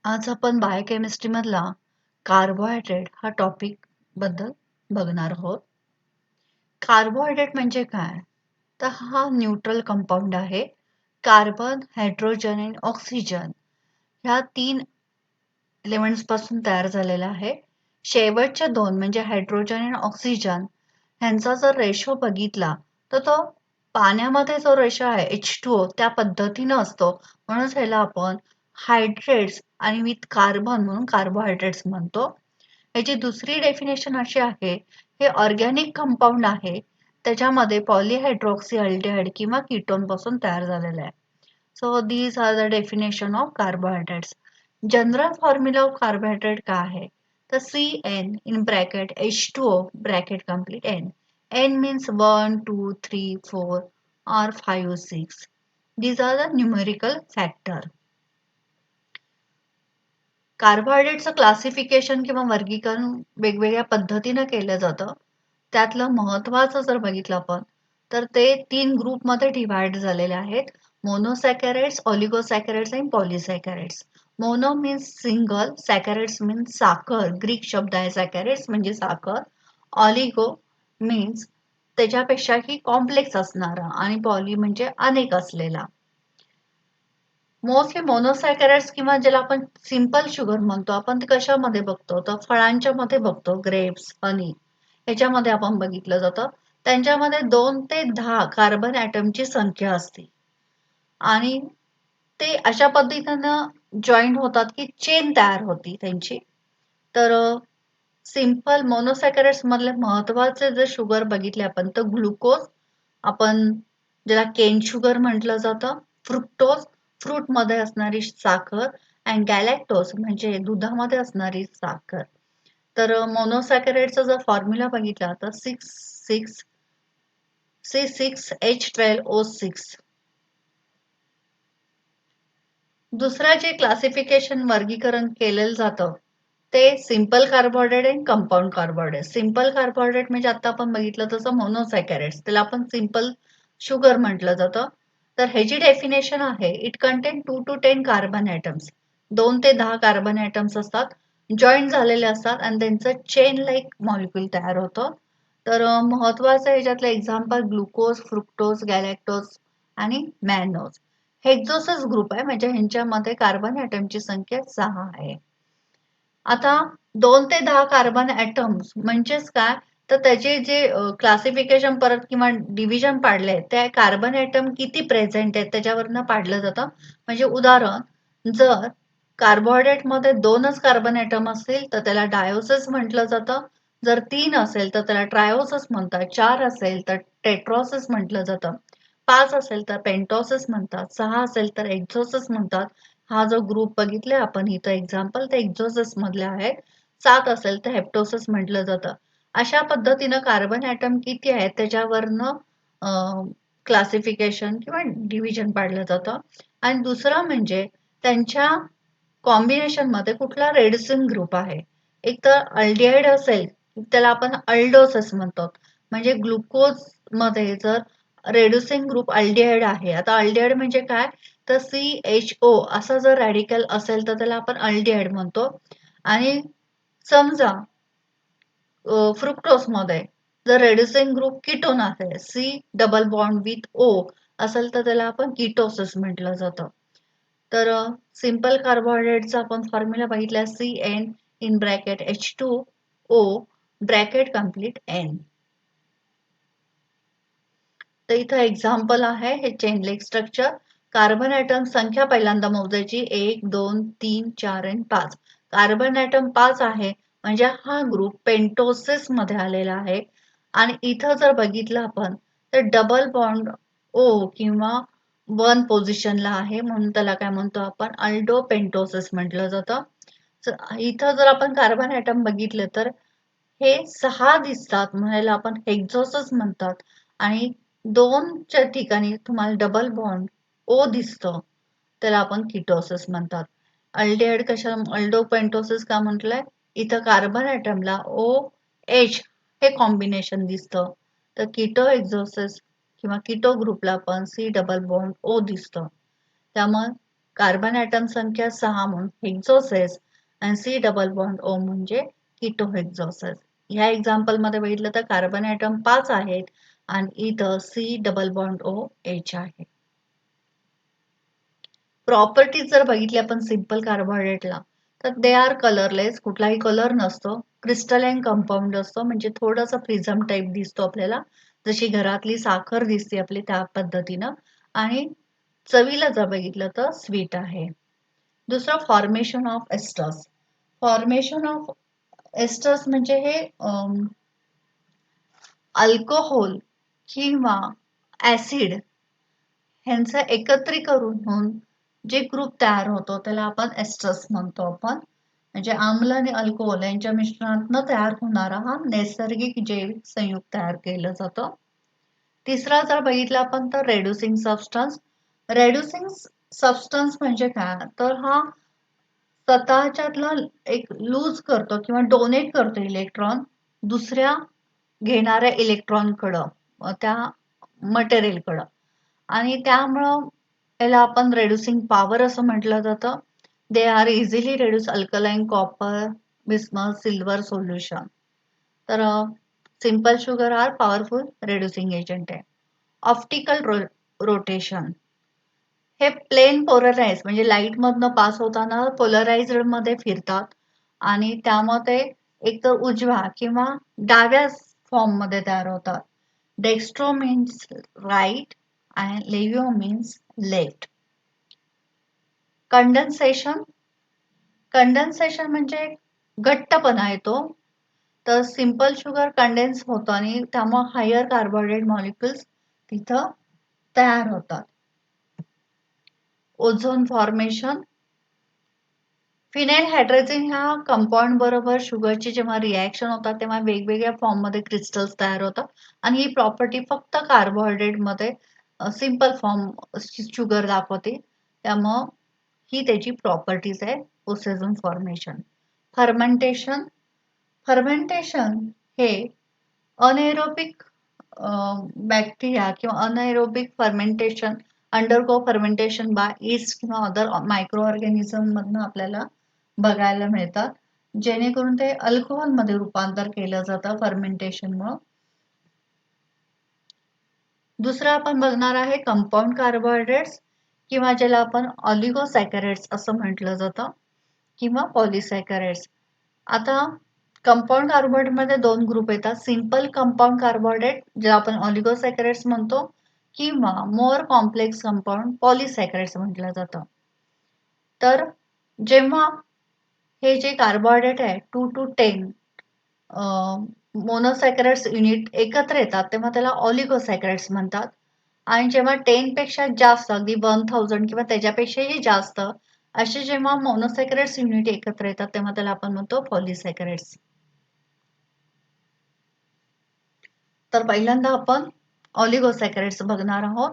आज आपण बायोकेमिस्ट्री मधला कार्बोहायड्रेट हा टॉपिक बद्दल बघणार आहोत. कार्बोहायड्रेट म्हणजे काय? तर हा न्यूट्रल कंपाऊंड आहे. कार्बन, हायड्रोजन आणि ऑक्सिजन ह्या 3 एलिमेंट्स पासून तयार झालेला आहे. शेवटच्या 2 म्हणजे हायड्रोजन आणि ऑक्सिजन ह्यांचा जर रेशो बघितला तर तो पाण्यामध्ये जो रेशो आहे H2O त्या पद्धतीनं असतो. म्हणून ह्याला आपण हायड्रेट्स आणि विथ कार्बन म्हणून कार्बोहायड्रेट्स म्हणतो. याची दुसरी डेफिनेशन अशी आहे, हे ऑर्गॅनिक कंपाऊंड आहे. त्याच्यामध्ये पॉलीहायड्रॉक्सी अल्डिहाइड किंवा कीटोन पासून तयार झालेला आहे. So these are the definition of carbohydrates. General formula of carbohydrate का आहे? तर CN in bracket H2O bracket complete N. N means 1, 2, 3, 4 or 5, 6. These are the numerical factor. कार्बोहायड्रेटचं क्लासिफिकेशन किंवा वर्गीकरण वेगवेगळ्या पद्धतीनं केलं जातं. त्यातलं महत्त्वाचं जर बघितलं आपण तर ते 3 ग्रुपमध्ये डिव्हाइड झालेले आहेत. मोनोसॅकॅराइड्स, ऑलिगोसॅकॅराइड्स आणि पॉलिसॅकॅराइड्स. मोनो मीन्स सिंगल, सॅकॅराइड्स मीन्स साखर, ग्रीक शब्द आहे सॅकॅराइड्स म्हणजे साखर. ऑलिगो मीन्स त्याच्यापेक्षाही कॉम्प्लेक्स असणारा आणि पॉली म्हणजे अनेक असलेला. मोस्टली मोनोसॅकॅराइड्स किंवा ज्याला आपण सिंपल शुगर म्हणतो आपण ते कशामध्ये बघतो तर फळांच्या मध्ये बघतो. ग्रेप्स, हनी याच्यामध्ये आपण बघितलं जातं. त्यांच्यामध्ये 2 ते 10 कार्बन ॲटमची संख्या असते आणि ते अशा पद्धतीनं जॉईंट होतात की चेन तयार होती त्यांची. तर सिंपल मोनोसॅकॅराइड्स मधले महत्वाचे जर शुगर बघितले आपण तर ग्लुकोज, आपण ज्याला केन शुगर म्हटलं जातं, फ्रुक्टोज फ्रूटमध्ये असणारी साखर आणि गॅलॅक्टोज म्हणजे दुधामध्ये असणारी साखर. तर मोनोसॅकॅराइडचा जर फॉर्म्युला बघितला तर 6 C6H12O6. दुसरं जे क्लासिफिकेशन वर्गीकरण केलेलं जातं ते सिंपल कार्बोहायड्रेट आणि कंपाऊंड कार्बोहायड्रेट. सिंपल कार्बोहायड्रेट म्हणजे आता आपण बघितलं तसं मोनोसॅकॅराइड्स त्याला आपण सिंपल शुगर म्हटलं जातं. तर ह्याची डेफिनेशन आहे it contain 2 to 10 carbon atoms. 2 ते 10 कार्बन ॲटम्स असतात, जॉईंट झालेले असतात आणि त्यांचं चेन लाईक मॉलिक्यूल तयार होतं. तर महत्वाचं ह्याच्यातलं एक्झाम्पल ग्लुकोज, फ्रुक्टोज, गॅलॅक्टोज आणि मॅनोज. हेक्झोसस ग्रुप आहे म्हणजे ह्यांच्यामध्ये कार्बन ॲटमची संख्या 6 आहे. आता 2 ते 10 कार्बन ॲटम्स म्हणजेच काय तर त्याचे जे क्लासिफिकेशन परत किंवा डिव्हिजन पाडले त्या कार्बन ॲटम किती प्रेझेंट आहेत त्याच्यावरनं पाडलं जातं. म्हणजे उदाहरण जर कार्बोहायड्रेटमध्ये 2च कार्बन ॲटम असतील तर त्याला डायोसिस म्हटलं जातं. जर 3 असेल तर त्याला ट्रायोसिस म्हणतात. 4 असेल तर टेट्रोसिस म्हटलं जातं. 5 असेल तर पेंटोसिस म्हणतात. 6 असेल तर एक्झोसिस म्हणतात. हा जो ग्रुप बघितलाय आपण इथं एक्झाम्पल ते एक्झोसिस मधले आहे. 7 असेल तर हेप्टोसिस म्हटलं जातं. अशा पद्धतीनं कार्बन ॲटम किती आहेत त्याच्यावरनं क्लासिफिकेशन किंवा डिव्हिजन पाडलं जातं. आणि दुसरं म्हणजे त्यांच्या कॉम्बिनेशन मध्ये कुठला रेड्युसिंग ग्रुप आहे. एक तर अल्डिहाइड असेल त्याला आपण अल्डोसिस म्हणतो. म्हणजे ग्लुकोज मध्ये जर रेड्युसिंग ग्रुप अल्डिहाइड आहे. आता अल्डिहाइड म्हणजे काय तर CHO असा जर रॅडिकल असेल तर त्याला आपण अल्डिहाइड म्हणतो. आणि समजा फ्रुक्टोज मध्ये जर रेड्युसिंग ग्रुप कीटोन असेल C double bond with O असेल तर त्याला आपण कीटोसिस म्हटलं जातं. तर सिंपल कार्बोहायड्रेटचा आपण फॉर्म्युला बघितला CN in bracket H2O bracket complete N. तर इथं एक्झाम्पल आहे हे chain leg structure. Carbon atom संख्या पहिल्यांदा मोजायची 1, 2, 3, 4 आणि 5. कार्बन ॲटम 5 आहे म्हणजे हा ग्रुप पेंटोसिस मध्ये आलेला आहे. आणि इथं जर बघितलं आपण तर डबल बॉन्ड O किंवा 1 पोझिशनला आहे म्हणून त्याला काय म्हणतो आपण अल्डो पेंटोसिस म्हटलं जातं. इथं जर आपण कार्बन ॲटम बघितलं तर हे 6 दिसतात म्हणायला आपण हेक्झोसिस म्हणतात. आणि 2च्या ठिकाणी तुम्हाला डबल बॉन्ड O दिसतं त्याला आपण कीटोसिस म्हणतात. अल्डिहाइड कशाला अल्डो पेंटोसिस का म्हटलंय इथं कार्बन ॲटमला OH हे कॉम्बिनेशन दिसतं. तर कीटो एक्झोसिस किंवा कीटो ग्रुपला पण C डबल बॉन्ड O दिसतं. त्यामुळे कार्बन ॲटम संख्या 6 म्हणून हेक्झोसेस आणि सी डबल बॉन्ड ओ म्हणजे कीटोहेक्झोसेस. ह्या एक्झाम्पल मध्ये बघितलं तर कार्बन ॲटम 5 आहेत आणि इथं C double bond O H आहे. प्रॉपर्टीज जर बघितली आपण सिंपल कार्बोहायड्रेटला तर दे आर कलरलेस, कुठलाही कलर नसतो, क्रिस्टलाइन कंपाऊंड असतो म्हणजे थोडासा प्रिझम टाईप दिसतो आपल्याला, जशी घरातली साखर दिसते आपली त्या पद्धतीनं, आणि चवीला जर बघितलं तर स्वीट आहे. दुसरं formation of esters. Formation of esters म्हणजे हे अल्कोहोल किंवा ऍसिड ह्यांचं एकत्रीकरण होऊन जे ग्रुप तयार होतो त्याला आपण एस्टर्स म्हणतो आपण. म्हणजे आम्ल आणि अल्कोहोल यांच्या मिश्रणातनं तयार होणारा हा नैसर्गिक जैविक संयुग तयार केलं जातं. तिसरा जर बघितला आपण तर रेड्युसिंग सबस्टन्स. रेड्युसिंग सबस्टन्स म्हणजे काय तर हा स्वतःच्यातला एक लूज करतो किंवा डोनेट करतो इलेक्ट्रॉन दुसऱ्या घेणाऱ्या इलेक्ट्रॉनकडं त्या मटेरियलकडं, आणि त्यामुळं याला आपण रेड्युसिंग पॉवर असं म्हटलं जातं. They are easily reduce alkaline copper bismuth silver solution. तर simple sugar are powerful reducing agent आहे. ऑप्टिकल रोटेशन हे प्लेन पोलराइज म्हणजे लाईट मधनं पास होताना पोलराइज्ड मध्ये फिरतात आणि त्यामध्ये एकतर उजव्या किंवा डाव्या फॉर्म मध्ये तयार होतात. डेक्स्ट्रो मीन्स राईट आणि लेव्हिओ मीन्स लेफ्ट. कंडेन्सेशन. कंडेन्सेशन म्हणजे घट्टपणा येतो. तर सिंपल शुगर कंडेन्स होतं आणि त्यामुळे हायर कार्बोहायड्रेट मॉलिक्युल्स तिथं तयार होतात. Ozone formation. फिनाइल हायड्रोजन ह्या कंपाऊंड बरोबर शुगरची जेव्हा रिॲक्शन होतात तेव्हा वेगवेगळ्या फॉर्म मध्ये क्रिस्टल्स तयार होतात आणि ही प्रॉपर्टी फक्त कार्बोहायड्रेट मध्ये सिंपल फॉर्म शुगर दाखवते. त्यामुळं ही त्याची प्रॉपर्टीज आहे ओझोन फॉर्मेशन. फर्मेंटेशन. फर्मेंटेशन हे अनएरोबिक बॅक्टेरिया किंवा anaerobic fermentation undergo fermentation by yeast किंवा अदर मायक्रो ऑर्गॅनिझम मधनं आपल्याला बघायला मिळतात, जेणेकरून ते अल्कोहोल मध्ये रूपांतर केलं जातं फर्मेंटेशनमुळं. दुसरं आपण बघणार आहे कंपाऊंड कार्बोहायड्रेट्स किंवा ज्याला आपण ऑलिगोसॅकॅराइड्स असं म्हटलं जातं किंवा पॉलिसॅकॅराइड्स. आता कंपाऊंड कार्बोहायड्रेट मध्ये दोन ग्रुप येतात, सिंपल कंपाऊंड कार्बोहायड्रेट जे आपण ऑलिगोसॅकॅराइड्स म्हणतो किंवा मोर कॉम्प्लेक्स कंपाऊंड पॉलिसॅकॅराइड्स म्हटलं जातं. तर जेव्हा हे जे कार्बोहायड्रेट आहे 2 to 10 मोनोसॅकॅराइड्स युनिट एकत्र येतात तेव्हा त्याला ऑलिगोसॅकॅराइड्स म्हणतात, आणि जेव्हा 10 पेक्षा जास्त अगदी 1000 किंवा त्याच्यापेक्षाही जास्त असे जेव्हा मोनोसॅकॅराइड्स युनिट एकत्र येतात तेव्हा त्याला आपण म्हणतो पॉलिसॅकॅराइड्स. तर पहिल्यांदा आपण ऑलिगोसॅकॅराइड्स बघणार आहोत.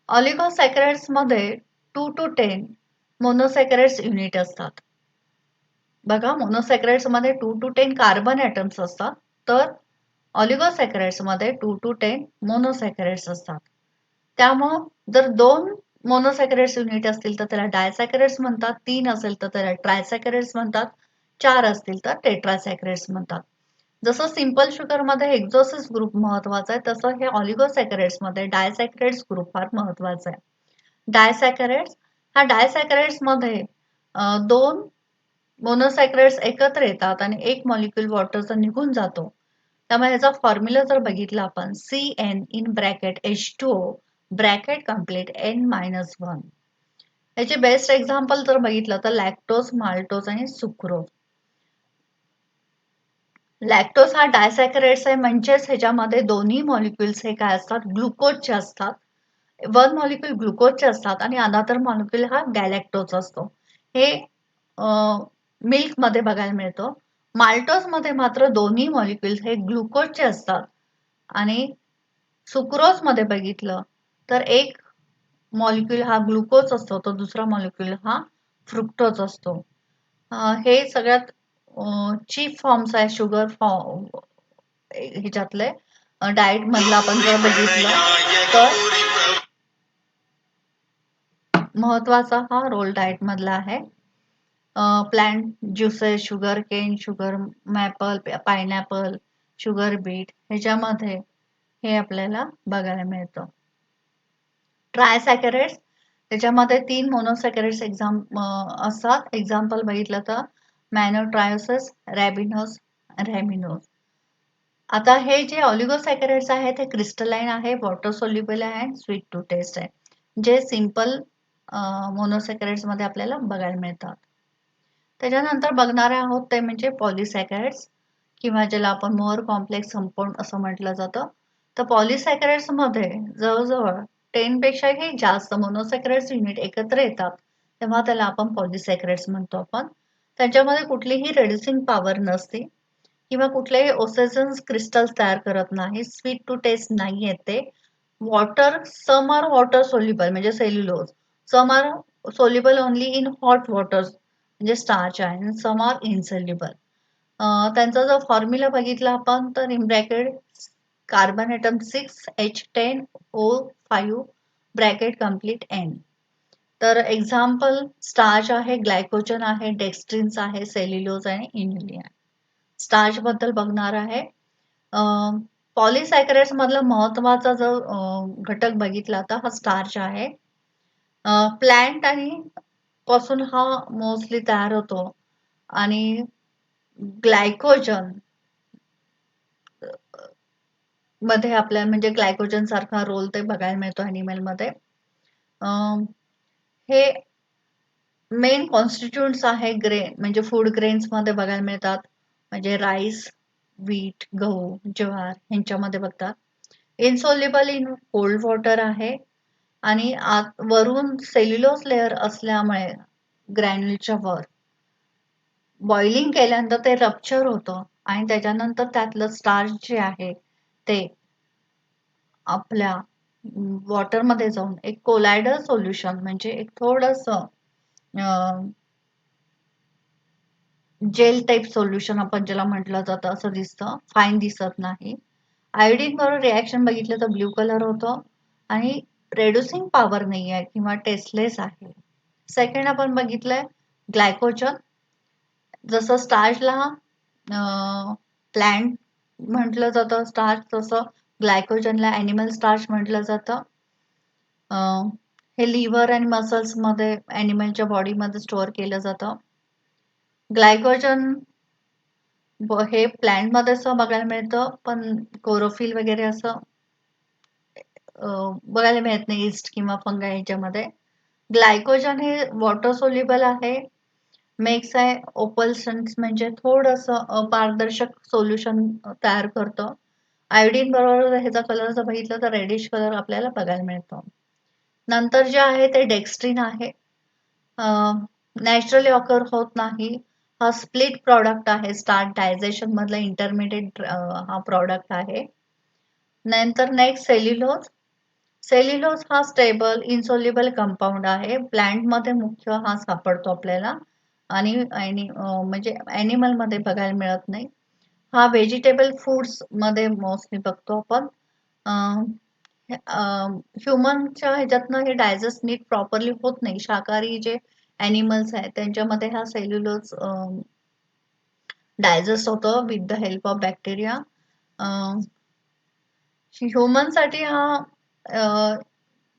ऑलिगोसॅकॅराइड्स मध्ये 2 to 10 मोनोसॅकॅराइड्स युनिट असतात. बघा मोनोसॅकॅराइड्स मध्ये 2 to 10 कार्बन ॲटम्स असतात, तर ऑलिगोसॅकॅराइड्स मध्ये 2 to 10 मोनोसॅकॅराइड्स असतात. त्यामुळं जर 2 मोनोसॅकॅराइड्स युनिट असतील तर त्याला डायसॅकॅराइड्स म्हणतात, 3 असेल तर त्याला ट्रायसॅकॅराइड्स म्हणतात, 4 असतील तर टेट्रासॅकॅराइड्स म्हणतात. जसं सिंपल शुगर मध्ये हेक्झोसिस ग्रुप महत्वाचा आहे तसं हे ऑलिगोसॅकॅराइड्स मध्ये डायसॅकॅराइड्स ग्रुप फार महत्वाचा आहे. डायसॅकॅराइड्स ह्या डायसॅकॅराइड्स मध्ये दोन मोनोसॅकॅराइड्स एकत्र येतात आणि एक मॉलिक्यूल वॉटरचा निघून जातो. त्यामुळे ह्याचा फॉर्म्युला जर बघितला आपण CN in bracket H2O bracket complete N-1. याचे बेस्ट एक्झाम्पल जर बघितलं तर लॅक्टोज, माल्टोज आणि सुक्रोज. लॅक्टोज हा डायसॅकॅराइड्स आहे म्हणजेच ह्याच्यामध्ये दोन्ही मॉलिक्युल्स हे काय असतात ग्लुकोजचे असतात. वन मॉलिक्युल ग्लुकोजचे असतात आणि अनादर मॉलिक्युल हा गॅलॅक्टोज असतो. हे मिल्क मध्ये बघायला मिळतं. माल्टोज मध्ये मात्र दोन्ही मॉलिक्युल्स हे ग्लुकोजचे असतात आणि सुक्रोज मध्ये बघितलं तर एक मॉलिक्युल हा ग्लुकोज असतो तर दुसरा मॉलिक्युल हा फ्रुक्टोज असतो. हे सगळ्यात चीप फॉर्म्स आहे शुगर फॉर्म ह्याच्यातले. डाएट मधलं आपण जर बघितलं तर महत्वाचा हा रोल डाएट मधला आहे. Plant juices, sugar cane, sugar maple, pineapple, sugar beet ह्याच्यामध्ये हे आपल्याला बघायला मिळतं. ट्रायसॅकॅराइड्स त्याच्यामध्ये 3 मोनोसॅकॅराइड्स असतात. एक्झाम्पल बघितलं तर मॅनोट्रायोसिस, रॅबिनोस, रॅमिनोज. आता हे जे ऑलिगोसॅकॅराइड्स आहेत हे क्रिस्टलाइन आहे, वॉटर सोल्युबल आहे आणि स्वीट टू टेस्ट आहे. जे सिंपल मोनोसॅकॅराइड्स मध्ये आपल्याला बघायला मिळतात. त्याच्यानंतर बघणार आहोत ते म्हणजे पॉलिसॅकॅराइड्स किंवा ज्याला आपण मोअर कॉम्प्लेक्स कंपाऊंड असं म्हटलं जातं. तर पॉलिसॅकॅराइड्स मध्ये जवळजवळ 10 पेक्षाही जास्त मोनोसॅकॅराइड्स युनिट एकत्र येतात तेव्हा त्याला आपण पॉलिसॅकॅराइड्स म्हणतो आपण. त्यांच्यामध्ये कुठलीही रेड्युसिंग पॉवर नसते किंवा कुठलेही ओसेजन्स क्रिस्टल्स तयार करत नाही. स्वीट टू टेस्ट नाही येते. Water some are water soluble म्हणजे cellulose, some are soluble only in hot water म्हणजे स्टार्च आहे आणि सम आर इनसोल्युबल. त्यांचा जर फॉर्म्युला बघितला आपण तर in bracket carbon atom 6H10O5 bracket complete N. तर एक्झाम्पल स्टार्च आहे, ग्लायकोजन आहे, डेक्स्ट्रिन्स आहे, सेल्युलोज आहे, इन्युलिन आहे. स्टार्च बद्दल बघणार आहे. पॉलिसॅकॅराइड्स मधला महत्वाचा जर घटक बघितला तर हा स्टार्च आहे. प्लांट आणि पासून हा मोस्टली तयार होतो आणि ग्लायकोजन मध्ये आपल्याला म्हणजे ग्लायकोजन सारखा रोल ते बघायला मिळतो ॲनिमल मध्ये. हे मेन कॉन्स्टिट्युएंट्स आहे ग्रेन म्हणजे फूड ग्रेन्स मध्ये बघायला मिळतात. म्हणजे राईस, व्हीट, गहू, ज्वार ह्यांच्यामध्ये बघतात. इनसोल्युबल इन कोल्ड वॉटर आहे आणि वरून सेल्युलोज लेअर असल्यामुळे ग्रॅन्युलच्या वर बॉइलिंग केल्यानंतर ते रप्चर होतं आणि त्याच्यानंतर त्यातलं स्टार्च जे आहे ते आपल्या वॉटरमध्ये जाऊन एक कोलायडल सोल्युशन म्हणजे एक थोडंसं जेल टाईप सोल्युशन आपण ज्याला म्हटलं जातं असं दिसतं, फाईन दिसत नाही. आयोडीन बरोबर रिॲक्शन बघितलं तर ब्ल्यू कलर होतं आणि रेड्युसिंग पॉवर नाही आहे किंवा टेस्टलेस आहे. सेकंड आपण बघितलंय ग्लायकोजन. जसं स्टार्चला प्लांट म्हटलं जातं स्टार्च, तसं ग्लायकोजनला ॲनिमल स्टार्च म्हटलं जातं. हे लिव्हर आणि मसल्समध्ये ॲनिमलच्या बॉडीमध्ये स्टोअर केलं जातं. ग्लायकोजन हे प्लांटमध्ये असं बघायला मिळतं पण क्लोरोफिल वगैरे असं बघायला मिळत नाही ईस्ट किंवा फंगाई ह्याच्यामध्ये. ग्लायकोजन हे वॉटर सोल्युबल आहे, मेक्स आहे ओपल्सन्स म्हणजे थोडंसं अपारदर्शक सोल्युशन तयार करतं. आयोडीन बरोबर ह्याचा कलर जर बघितलं तर रेडिश कलर आपल्याला बघायला मिळतो. नंतर जे आहे ते डेक्स्ट्रिन आहे. नॅचरली ऑकर होत नाही. हा स्प्लिट प्रॉडक्ट आहे. स्टार्च डायजेशन मधला इंटरमिडिएट हा प्रॉडक्ट आहे. नंतर नेक्स्ट सेल्युलोज. सेल्युलोज हा स्टेबल इनसोल्युबल कंपाऊंड आहे. प्लांटमध्ये मुख्य हा सापडतो आपल्याला आणि म्हणजे ॲनिमल मध्ये बघायला मिळत नाही. हा व्हेजिटेबल फूड्स मध्ये मोस्टली बघतो आपण. ह्युमनच्या ह्याच्यातनं हे डायजेस्ट नीट प्रॉपरली होत नाही. शाकाहारी जे ॲनिमल्स आहेत त्यांच्यामध्ये हा सेल्युलोज डायजेस्ट होतं with the help of bacteria. ह्युमनसाठी हा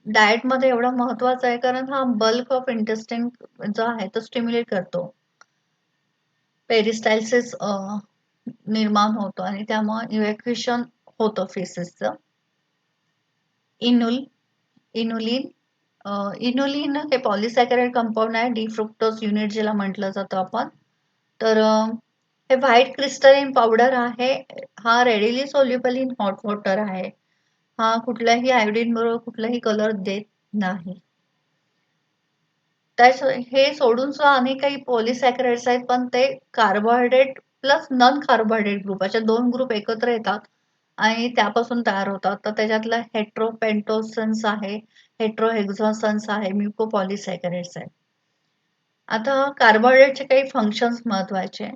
डाएटमध्ये एवढा महत्वाचा आहे कारण हा बल्क ऑफ इंटेस्टाइन जो आहे तो स्टिम्युलेट करतो. पेरिस्टाल्सिस निर्माण होतो आणि त्यामुळे इव्हॅक्युएशन होतं फेसेसचं. इन्युलिन हे पॉलिसॅकॅराइड कंपाऊंड आहे. डिफ्रुक्टोज युनिट ज्याला म्हटलं जातं आपण. तर हे व्हाईट क्रिस्टलाइन पावडर आहे. हा readily soluble in hot water आहे. हा कुठल्याही आयोडीन बरोबर कुठलाही कलर देत नाही. हे सोडून सुद्धा अनेक काही पॉलिसॅकॅराइड्स आहेत पण ते carbohydrate plus non carbohydrate group अशा 2 ग्रुप एकत्र येतात आणि त्यापासून तयार होतात. तर त्याच्यातलं हेट्रोपेंटोसन्स आहे, हेट्रोहेक्झोसन्स आहे, म्युकोपॉलिसॅकॅराइड्स आहे. आता कार्बोहायड्रेटचे काही फंक्शन्स महत्वाचे.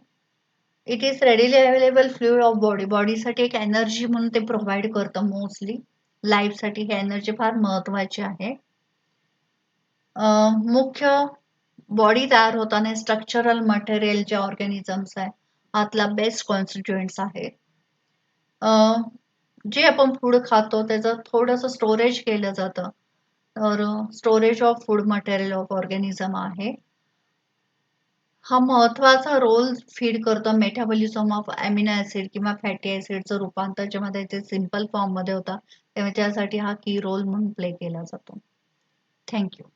It is readily available fluid of body. बॉडीसाठी एक एनर्जी म्हणून ते प्रोव्हाइड करतं मोस्टली. लाईफसाठी ही एनर्जी फार महत्वाची आहे. मुख्य बॉडी तयार होताना स्ट्रक्चरल मटेरियल जे ऑर्गॅनिझम्स आहे आतला बेस्ट कॉन्स्टिट्युएंट्स आहे. जे आपण फूड खातो त्याचं थोडंसं स्टोरेज केलं जातं. तर storage of food material of organism आहे. हा महत्वाचा रोल फीड करतो मेटाबॉलिझम ऑफ अमिनो ऍसिड किंवा फॅटी ऍसिडचं रूपांतर जेव्हा ते सिंपल फॉर्ममध्ये होता तेव्हा त्यासाठी हा की रोल म्हणून प्ले केला जातो. थँक्यू.